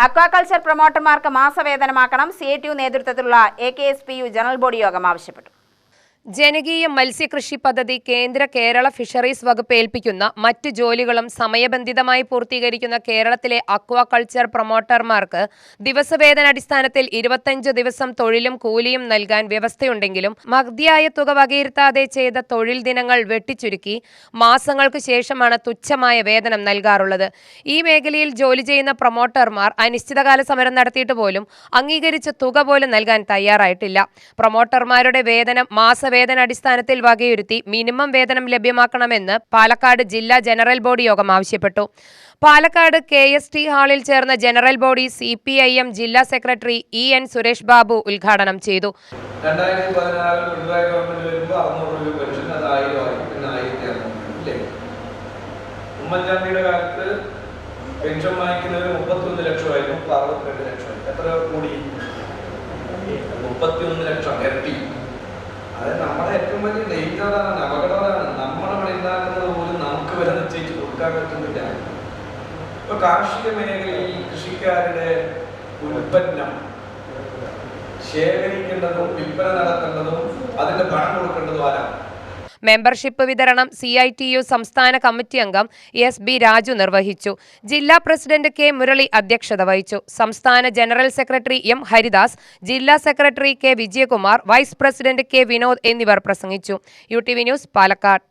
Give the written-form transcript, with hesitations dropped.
Aquaculture പ്രൊമോട്ടർമാർക്ക് മാസവേതനമാക്കണം. CITU നേതൃത്വത്തിലുള്ള AKSPU general body യോഗം ആവശ്യപ്പെട്ടു. ജനകീയ മത്സ്യകൃഷി പദ്ധതി കേരള ഫിഷറീസ് വകുപ്പ് ഏൽപ്പിക്കുന്ന മറ്റ് ജോലികളും സമയബന്ധിതമായി പൂർത്തീകരിക്കുന്ന കേരളത്തിലെ അക്വാകൾച്ചർ പ്രൊമോട്ടർമാർക്ക് ദിവസവേതനടിസ്ഥാനത്തിൽ 25 ദിവസം തൊഴിലും കൂലിയും നൽകാൻ വ്യവസ്ഥയുണ്ടെങ്കിലും മതിയായ തുക വകയിരുത്താതെ ചെയ്ത തൊഴിൽ ദിനങ്ങൾ വെട്ടിച്ചുരുക്കി മാസങ്ങൾക്ക് ശേഷമാണ് തുച്ഛമായ വേതനം നൽകാറുള്ളത്. ഈ മേഖലയിൽ ജോലി ചെയ്യുന്ന പ്രൊമോട്ടർമാർ അനിശ്ചിതകാല സമരം നടത്തിയിട്ട് പോലും അംഗീകരിച്ച തുക പോലും നൽകാൻ തയ്യാറായിട്ടില്ല. പ്രൊമോട്ടർമാരുടെ വേതനം മാസവേതനടിസ്ഥാനത്തിൽ വകയിരുത്തി മിനിമം വേതനം ലഭ്യമാക്കണമെന്ന് പാലക്കാട് ജില്ലാ ജനറൽ ബോഡി യോഗം ആവശ്യപ്പെട്ടു. പാലക്കാട് KST ഹാളിൽ ചേർന്ന ജനറൽ ബോഡി CPIM ജില്ലാ സെക്രട്ടറി EN സുരേഷ് ബാബു ഉദ്ഘാടനം ചെയ്തു. 2014 പിണറായി ഗവൺമെന്റ് വരുമ്പോൾ 600 രൂപ പെൻഷൻ, അത് 1000 ആയി, പിന്നെ 1600 ഉമ്മൻചാണ്ടിയുടെ കാലത്ത് പെൻഷൻ വാങ്ങിക്കുന്നവർ 31 ലക്ഷമായിരുന്നു, 62 ലക്ഷമായി. എത്ര കൂടി? 31 ലക്ഷം ഇരട്ടി. അത് നമ്മുടെ ഏറ്റവും വലിയ ഡേഞ്ചറാണ്, അപകടമാണ്. നമ്മളിവിടെ ഉണ്ടാക്കുന്നത് പോലും നമുക്ക് വില നിശ്ചയിച്ച് കൊടുക്കാൻ പറ്റുന്നില്ല. ഇപ്പൊ കാർഷിക മേഖലയിൽ കൃഷിക്കാരുടെ ഉൽപ്പന്നം ശേഖരിക്കേണ്ടതും വിൽപ്പന നടത്തേണ്ടതും അതിന്റെ പണം കൊടുക്കേണ്ടതും ആരാണ്? മെമ്പർഷിപ്പ് വിതരണം CITU സംസ്ഥാന കമ്മിറ്റി അംഗം SB രാജു നിർവഹിച്ചു. ജില്ലാ പ്രസിഡന്റ് K മുരളി അധ്യക്ഷത വഹിച്ചു. സംസ്ഥാന ജനറൽ സെക്രട്ടറി M ഹരിദാസ്, ജില്ലാ secretary K Vijayakumar, vice president K Vinod എന്നിവർ പ്രസംഗിച്ചു. UTV news, Palakkad.